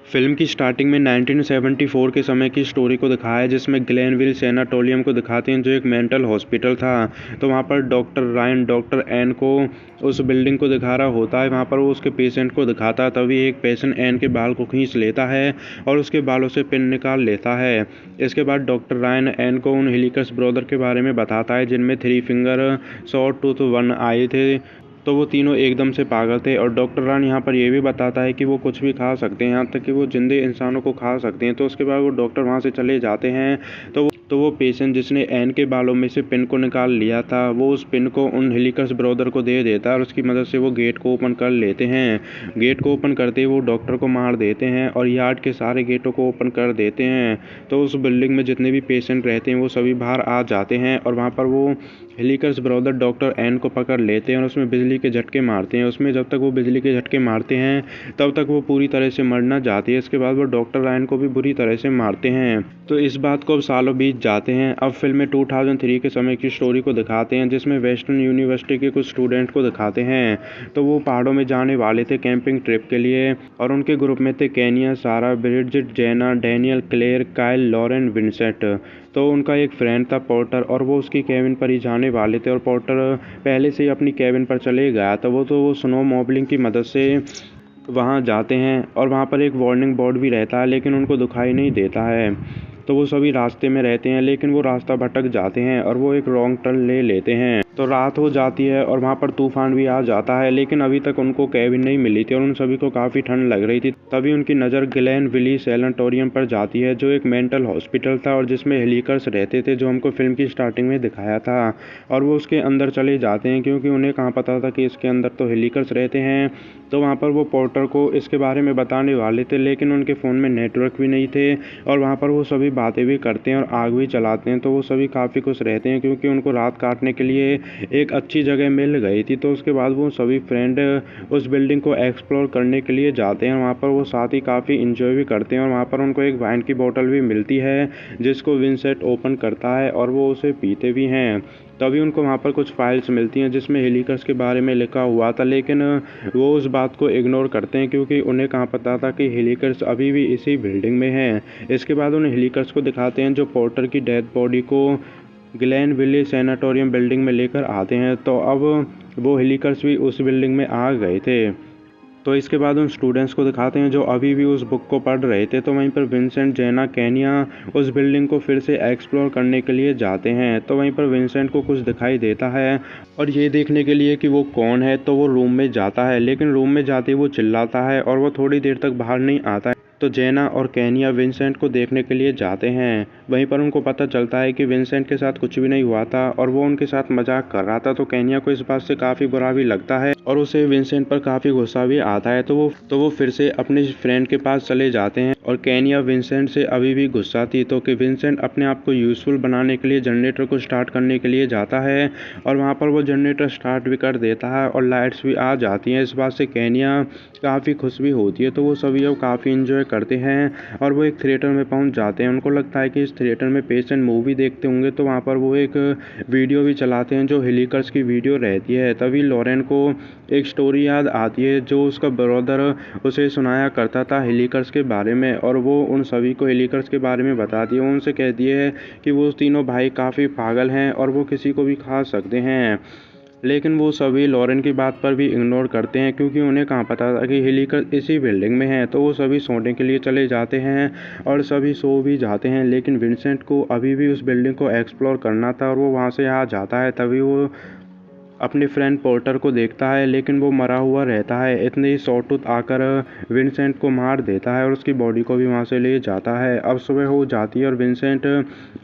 Film की starting में 1974 के समय की स्टोरी को दिखाया है, जिसमें ग्लेनविल सैनाटोरियम को दिखाते हैं जो एक मेंटल हॉस्पिटल था। तो वहाँ पर डॉक्टर रायन डॉक्टर एन को उस बिल्डिंग को दिखा रहा होता है। वहाँ पर वो उसके पेशेंट को दिखाता है, तभी एक पेशेंट एन के बाल को खींच लेता है और उसके बालों से पिन निकाल लेता है। इसके बाद डॉक्टर रायन एन को उन हेलिकस ब्रदर के बारे में बताता है जिनमें 3 फिंगर, शॉर्ट टूथ, 1 आई थे। तो वो तीनों एकदम से पागल थे और डॉक्टर रान यहाँ पर ये भी बताता है कि वो कुछ भी खा सकते हैं, यहाँ तक कि वो जिंदे इंसानों को खा सकते हैं। तो उसके बाद वो डॉक्टर वहाँ से चले जाते हैं। तो वो पेशेंट जिसने एन के बालों में से पिन को निकाल लिया था, वो उस पिन को उन हेलिकस ब्रदर को दे देता है और उसकी मदद से वो गेट को ओपन कर लेते हैं। गेट को ओपन करते ही वो डॉक्टर को मार देते हैं और यार्ड के सारे गेटों को ओपन कर देते हैं। तो उस बिल्डिंग में जितने भी पेशेंट रहते हैं वो सभी बाहर आ जाते हैं और वहाँ पर वो हेलिकस ब्रदर डॉक्टर एन को पकड़ लेते हैं और उसमें बिजली के झटके मारते हैं। उसमें जब तक वो बिजली के झटके मारते हैं तब तक वो पूरी तरह से मर ना जाती है। इसके बाद वो डॉक्टर रायन को भी बुरी तरह से मारते हैं। तो इस बात को अब सालों बीत जाते हैं। अब फिल्म में 2003 के समय की स्टोरी को दिखाते हैं, जिसमें वेस्टर्न यूनिवर्सिटी के कुछ स्टूडेंट को दिखाते हैं। तो वो पहाड़ों में जाने वाले थे कैंपिंग ट्रिप के लिए और उनके ग्रुप में थे Kenya, Sarah, Bridget, Jenna, Daniel, Claire, Kyle, Lauren, Vincent. तो उनका एक फ्रेंड था पोर्टर और वो उसकी केबिन पर ही जाने वाले थे और पोर्टर पहले से ही अपनी केबिन पर चले गया था। वो स्नो मॉबलिंग की मदद से वहाँ जाते हैं और वहाँ पर एक वार्निंग बोर्ड भी रहता है, लेकिन उनको दिखाई नहीं देता है। तो वो सभी रास्ते में रहते हैं, लेकिन वो रास्ता भटक जाते हैं और वो एक रॉन्ग टर्न ले लेते हैं। तो रात हो जाती है और वहाँ पर तूफान भी आ जाता है, लेकिन अभी तक उनको केबिन नहीं मिली थी और उन सभी को काफ़ी ठंड लग रही थी। तभी उनकी नज़र ग्लेनविल सैनाटोरियम पर जाती है, जो एक मेंटल हॉस्पिटल था और जिसमें हेलिकर्स रहते थे, जो हमको फिल्म की स्टार्टिंग में दिखाया था। और वो उसके अंदर चले जाते हैं, क्योंकि उन्हें कहाँ पता था कि इसके अंदर तो हेलिकर्स रहते हैं। तो वहाँ पर वो पोर्टर को इसके बारे में बताने वाले थे, लेकिन उनके फ़ोन में नेटवर्क भी नहीं थे और वहाँ पर वो सभी बातें भी करते हैं और आग भी चलाते हैं। तो वो सभी काफ़ी खुश रहते हैं, क्योंकि उनको रात काटने के लिए एक अच्छी जगह मिल गई थी। तो उसके बाद वो सभी फ्रेंड उस बिल्डिंग को एक्सप्लोर करने के लिए जाते हैं। वहाँ पर वो साथ ही काफ़ी इंजॉय भी करते हैं और वहाँ पर उनको एक वाइन की बोतल भी मिलती है, जिसको विंसेंट ओपन करता है और वो उसे पीते भी हैं। तभी उनको वहाँ पर कुछ फाइल्स मिलती हैं जिसमें हेलिकर्स के बारे में लिखा हुआ था, लेकिन वो उस बात को इग्नोर करते हैं, क्योंकि उन्हें कहाँ पता था कि हेलिकर्स अभी भी इसी बिल्डिंग में हैं। इसके बाद उन हेलिकर्स को दिखाते हैं जो पोर्टर की डेड बॉडी को ग्लेनविल सैनाटोरियम बिल्डिंग में लेकर आते हैं। तो अब वो हेलिकर्स भी उस बिल्डिंग में आ गए थे। तो इसके बाद उन स्टूडेंट्स को दिखाते हैं जो अभी भी उस बुक को पढ़ रहे थे। तो वहीं पर विंसेंट, जेना, केनिया उस बिल्डिंग को फिर से एक्सप्लोर करने के लिए जाते हैं। तो वहीं पर विंसेंट को कुछ दिखाई देता है और ये देखने के लिए कि वो कौन है, तो वो रूम में जाता है, लेकिन रूम में जाते ही वो चिल्लाता है और वो थोड़ी देर तक बाहर नहीं आता है। तो जेना और केनिया विंसेंट को देखने के लिए जाते हैं। वहीं पर उनको पता चलता है कि विंसेंट के साथ कुछ भी नहीं हुआ था और वो उनके साथ मजाक कर रहा था। तो केनिया को इस बात से काफ़ी बुरा भी लगता है और उसे विंसेंट पर काफ़ी गुस्सा भी आता है। तो वो फिर से अपने फ्रेंड के पास चले जाते हैं और केनिया विंसेंट से अभी भी गुस्सा थी। तो कि विंसेंट अपने आप को यूज़फुल बनाने के लिए जनरेटर को स्टार्ट करने के लिए जाता है और वहाँ पर वो जनरेटर स्टार्ट भी कर देता है और लाइट्स भी आ जाती हैं। इस बात से केनिया काफ़ी खुश भी होती है। तो वो सभी अब काफ़ी इंजॉय करते हैं और वो एक थिएटर में पहुंच जाते हैं। उनको लगता है कि इस थिएटर में पेशेंट मूवी देखते होंगे, तो वहाँ पर वो एक वीडियो भी चलाते हैं जो हेलिकर्स की वीडियो रहती है। तभी लॉरेन को एक स्टोरी याद आती है जो उसका ब्रदर उसे सुनाया करता था हेलिकर्स के बारे में, और वो उन सभी को हेलिकर्स के बारे में बताती है। उनसे कहती है कि वो तीनों भाई काफ़ी पागल हैं और वो किसी को भी खा सकते हैं। लेकिन वो सभी लॉरेन की बात पर भी इग्नोर करते हैं, क्योंकि उन्हें कहाँ पता था कि हेलिकर्स इसी बिल्डिंग में है। तो वो सभी सोने के लिए चले जाते हैं और सभी सो भी जाते हैं, लेकिन विंसेंट को अभी भी उस बिल्डिंग को एक्सप्लोर करना था और वो वहाँ से आ जाता है। तभी वो अपने फ्रेंड पोर्टर को देखता है, लेकिन वो मरा हुआ रहता है। इतने ही सॉटूथ आकर विंसेंट को मार देता है और उसकी बॉडी को भी वहाँ से ले जाता है। अब सुबह हो जाती है और विंसेंट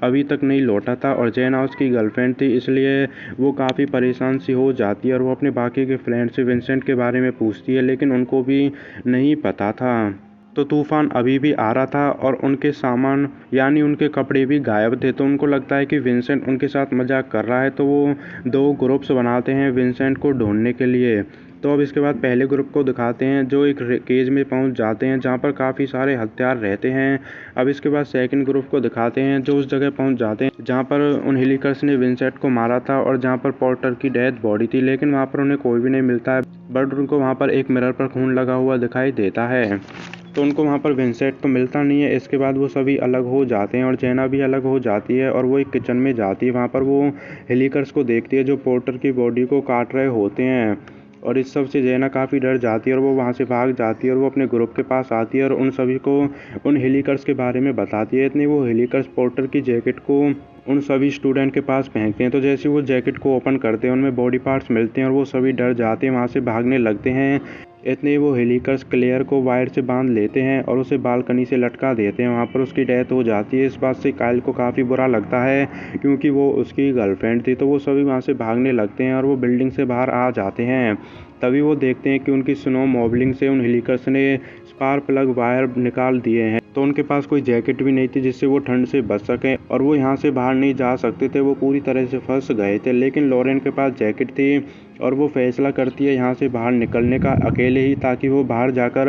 अभी तक नहीं लौटा था और जेना उसकी गर्लफ्रेंड थी, इसलिए वो काफ़ी परेशान सी हो जाती है और वो अपने बाकी के फ्रेंड से विंसेंट के बारे में पूछती है, लेकिन उनको भी नहीं पता था। तो तूफ़ान अभी भी आ रहा था और उनके सामान यानी उनके कपड़े भी गायब थे। तो उनको लगता है कि विंसेंट उनके साथ मजाक कर रहा है। तो वो 2 ग्रुप्स बनाते हैं विंसेंट को ढूंढने के लिए। तो अब इसके बाद पहले ग्रुप को दिखाते हैं जो एक केज में पहुंच जाते हैं जहां पर काफ़ी सारे हथियार रहते हैं। अब इसके बाद सेकंड ग्रुप को दिखाते हैं जो उस जगह पहुंच जाते हैं जहां पर उन हेलिकर्स ने विंसेंट को मारा था और जहां पर पोर्टर की डेथ बॉडी थी, लेकिन वहां पर उन्हें कोई भी नहीं मिलता है, बट उनको वहां पर एक मिरर पर खून लगा हुआ दिखाई देता है। तो उनको वहाँ पर विंसेंट तो मिलता नहीं है। इसके बाद वो सभी अलग हो जाते हैं और जेना भी अलग हो जाती है और वो एक किचन में जाती है। वहाँ पर वो हेलिकर्स को देखती है जो पोर्टर की बॉडी को काट रहे होते हैं और इस सब से जेना काफ़ी डर जाती है और वो वहाँ से भाग जाती है और वो अपने ग्रुप के पास आती है और उन सभी को उन हेलिकर्स के बारे में बताती है। इतनी वो हेलिकर्स पोर्टर की जैकेट को उन सभी स्टूडेंट के पास फेंकते हैं। तो जैसे वो जैकेट को ओपन करते हैं उनमें बॉडी पार्ट्स मिलते हैं और वो सभी डर जाते हैं, वहाँ से भागने लगते हैं। इतने वो हेलिकर्स क्लेयर को वायर से बांध लेते हैं और उसे बालकनी से लटका देते हैं। वहाँ पर उसकी डेथ हो जाती है। इस बात से काइल को काफ़ी बुरा लगता है क्योंकि वो उसकी गर्लफ्रेंड थी। तो वो सभी वहाँ से भागने लगते हैं और वो बिल्डिंग से बाहर आ जाते हैं। तभी वो देखते हैं कि उनकी स्नो मॉबलिंग से उन हेलिकर्स ने स्पार्क प्लग वायर निकाल दिए हैं। तो उनके पास कोई जैकेट भी नहीं थी जिससे वो ठंड से बच सकें और वो यहाँ से बाहर नहीं जा सकते थे। वो पूरी तरह से फंस गए थे। लेकिन लॉरेन के पास जैकेट थी और वो फैसला करती है यहाँ से बाहर निकलने का अकेले ही, ताकि वो बाहर जाकर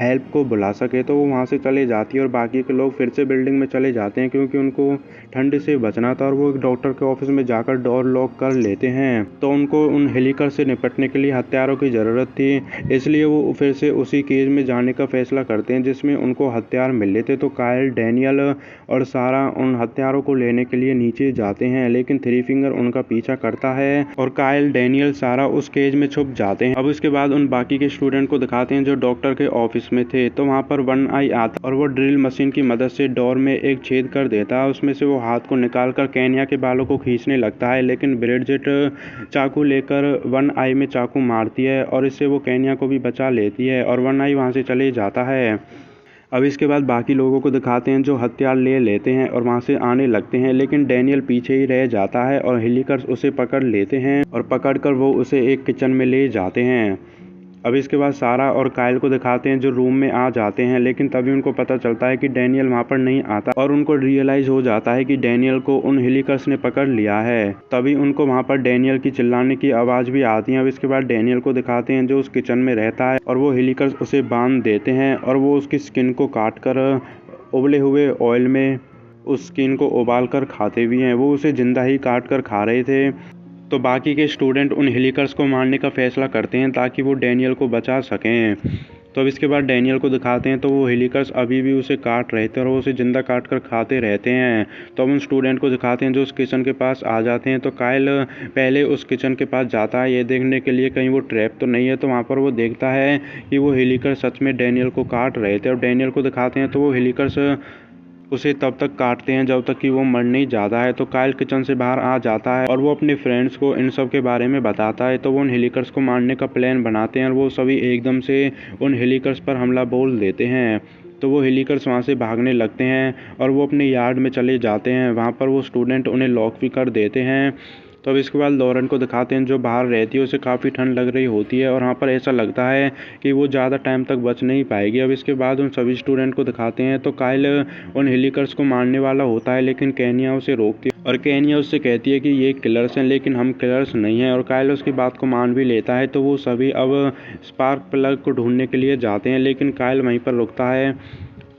हेल्प को बुला सके। तो वो वहाँ से चले जाती है और बाकी के लोग फिर से बिल्डिंग में चले जाते हैं क्योंकि उनको ठंड से बचना था और वो एक डॉक्टर के ऑफिस में जाकर डोर लॉक कर लेते हैं। तो उनको उन हेलिकर से निपटने के लिए हथियारों की ज़रूरत थी, इसलिए वो फिर से उसी केज में जाने का फैसला करते हैं जिसमें उनको हथियार मिले थे। तो काइल, डैनियल और सारा उन हथियारों को लेने के लिए नीचे जाते हैं, लेकिन थ्री फिंगर उनका पीछा करता है और काइल, डैनियल, सारा उस केज में छुप जाते हैं। अब इसके बाद उन बाकी के स्टूडेंट को दिखाते हैं जो डॉक्टर के ऑफिस में थे। तो वहाँ पर वन आई आता और वो ड्रिल मशीन की मदद से डोर में एक छेद कर देता है। उसमें से वो हाथ को निकालकर केन्या के बालों को खींचने लगता है, लेकिन ब्रिजिट चाकू लेकर वन आई में चाकू मारती है और इससे वो केन्या को भी बचा लेती है और वन आई वहाँ से चले जाता है। अब इसके बाद बाकी लोगों को दिखाते हैं जो हथियार ले लेते हैं और वहाँ से आने लगते हैं, लेकिन डैनियल पीछे ही रह जाता है और हेलिकर्स उसे पकड़ लेते हैं और पकड़कर वो उसे एक किचन में ले जाते हैं। अब इसके बाद सारा और काइल को दिखाते हैं जो रूम में आ जाते हैं, लेकिन तभी उनको पता चलता है कि डैनियल वहाँ पर नहीं आता और उनको रियलाइज हो जाता है कि डैनियल को उन हेलिकर्स ने पकड़ लिया है। तभी उनको वहाँ पर डैनियल की चिल्लाने की आवाज़ भी आती है। अब इसके बाद डैनियल को दिखाते हैं जो उस किचन में रहता है और वो हेलिकर्स उसे बांध देते हैं और वो उसकी स्किन को काट कर उबले हुए ऑयल में उस स्किन को उबाल कर खाते भी हैं। वो उसे जिंदा ही काट कर खा रहे थे। तो बाकी के स्टूडेंट उन हेलिकर्स को मारने का फैसला करते हैं ताकि वो डैनियल को बचा सकें। तो अब इसके बाद डैनियल को दिखाते हैं तो वो हेलिकर्स अभी भी उसे काट रहे थे और वो उसे जिंदा काट कर खाते रहते हैं। तो अब उन स्टूडेंट को दिखाते हैं जो उस किचन के पास आ जाते हैं। तो काइल पहले उस किचन के पास जाता है ये देखने के लिए कहीं वो ट्रैप तो नहीं है। तो वहाँ पर वो देखता है कि वो हेलिकर्स सच में डैनियल को काट रहे थे और डैनियल को दिखाते हैं तो वो हेलिकर्स उसे तब तक काटते हैं जब तक कि वो मर नहीं जाता है। तो काइल किचन से बाहर आ जाता है और वो अपने फ्रेंड्स को इन सब के बारे में बताता है। तो वो उन हेलिकर्स को मारने का प्लान बनाते हैं और वो सभी एकदम से उन हेलिकर्स पर हमला बोल देते हैं। तो वो हेलिकर्स वहाँ से भागने लगते हैं और वो अपने यार्ड में चले जाते हैं। वहाँ पर वो स्टूडेंट उन्हें लॉक भी कर देते हैं। तो अब इसके बाद लॉरेन को दिखाते हैं जो बाहर रहती है, उसे काफ़ी ठंड लग रही होती है और वहाँ पर ऐसा लगता है कि वो ज़्यादा टाइम तक बच नहीं पाएगी। अब इसके बाद उन सभी स्टूडेंट को दिखाते हैं तो काइल उन हेलिकर्स को मारने वाला होता है, लेकिन केन्या उसे रोकती है और केन्या उससे कहती है कि ये किलर्स हैं लेकिन हम किलर्स नहीं हैं और काइल उसकी बात को मान भी लेता है। तो वो सभी अब स्पार्क प्लग को ढूंढने के लिए जाते हैं, लेकिन काइल वहीं पर रुकता है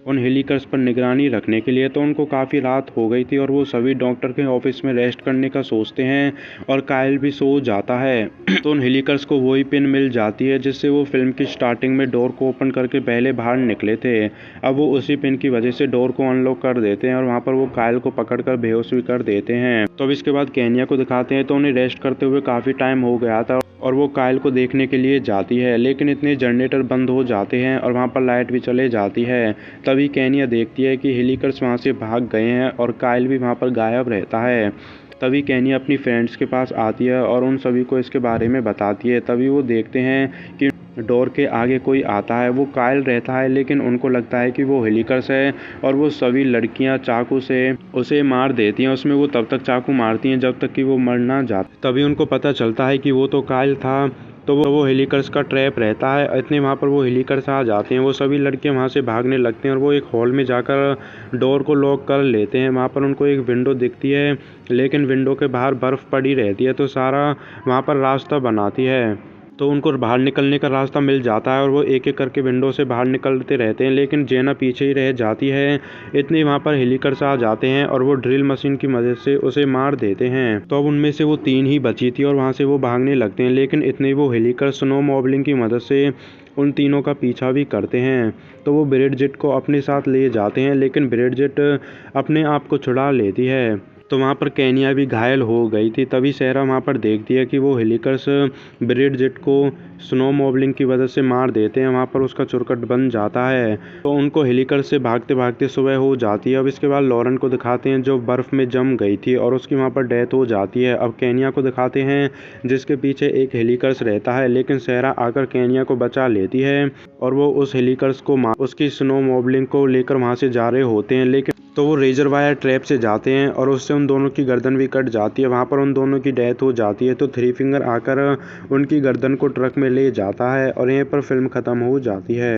उन हेलिकर्स पर निगरानी रखने के लिए। तो उनको काफ़ी रात हो गई थी और वो सभी डॉक्टर के ऑफिस में रेस्ट करने का सोचते हैं और काइल भी सो जाता है। तो उन हेलिकर्स को वही पिन मिल जाती है जिससे वो फिल्म की स्टार्टिंग में डोर को ओपन करके पहले बाहर निकले थे। अब वो उसी पिन की वजह से डोर को अनलॉक कर देते हैं और वहाँ पर वो काइल को पकड़ कर बेहोश भी कर देते हैं। तो अब इसके बाद केन्या को दिखाते हैं तो उन्हें रेस्ट करते हुए काफ़ी टाइम हो गया था और वो काइल को देखने के लिए जाती है, लेकिन इतने जनरेटर बंद हो जाते हैं और वहाँ पर लाइट भी चले जाती है। तभी केन्या देखती है कि हेलिकर्स वहाँ से भाग गए हैं और काइल भी वहाँ पर गायब रहता है। तभी केन्या अपनी फ्रेंड्स के पास आती है और उन सभी को इसके बारे में बताती है। तभी वो देखते हैं कि डोर के आगे कोई आता है। वो काइल रहता है, लेकिन उनको लगता है कि वो हेलिकर्स है और वो सभी लड़कियां चाकू से उसे मार देती हैं। उसमें वो तब तक चाकू मारती हैं जब तक कि वो मर ना जाता। तभी उनको पता चलता है कि वो तो काइल था। तो वो हेलिकर्स का ट्रैप रहता है। इतने वहाँ पर वो हेलिकर्स आ जाते हैं। वो सभी लड़कियां वहाँ से भागने लगते हैं और वो एक हॉल में जाकर डोर को लॉक कर लेते हैं। वहाँ पर उनको एक विंडो दिखती है, लेकिन विंडो के बाहर बर्फ़ पड़ी रहती है। तो सारा वहाँ पर रास्ता बनाती है, तो उनको बाहर निकलने का रास्ता मिल जाता है और वो एक एक करके विंडो से बाहर निकलते रहते हैं, लेकिन जेना पीछे ही रह जाती है। इतने वहाँ पर हेलिकर्स आ जाते हैं और वो ड्रिल मशीन की मदद से उसे मार देते हैं। तो अब उनमें से वो 3 ही बची थी और वहाँ से वो भागने लगते हैं, लेकिन इतने वो हेलिकर्स स्नो मॉबलिंग की मदद से उन तीनों का पीछा भी करते हैं। तो वो ब्रिडजिट को अपने साथ ले जाते हैं, लेकिन ब्रिडजिट अपने आप को छुड़ा लेती है। तो वहाँ पर केनिया भी घायल हो गई थी। तभी सारा वहाँ पर देखती है कि वो हेलिकर्स ब्रिडजिट को स्नो मॉबलिंग की वजह से मार देते हैं। वहाँ पर उसका चुरकट बन जाता है। तो उनको हेलिकर्स से भागते भागते सुबह हो जाती है। अब इसके बाद लॉरेन को दिखाते हैं जो बर्फ़ में जम गई थी और उसकी वहाँ पर डेथ हो जाती है। अब केनिया को दिखाते हैं जिसके पीछे एक हेलिकर्स रहता है, लेकिन सारा आकर केनिया को बचा लेती है और वो उस हेलिकर्स को उसकी स्नो मॉबलिंग को लेकर वहाँ से जा रहे होते हैं। लेकिन तो वो रेजर वायर ट्रैप से जाते हैं और उससे उन दोनों की गर्दन भी कट जाती है। वहाँ पर उन दोनों की डेथ हो जाती है। तो थ्री फिंगर आकर उनकी गर्दन को ट्रक में ले जाता है और यहीं पर फिल्म ख़त्म हो जाती है।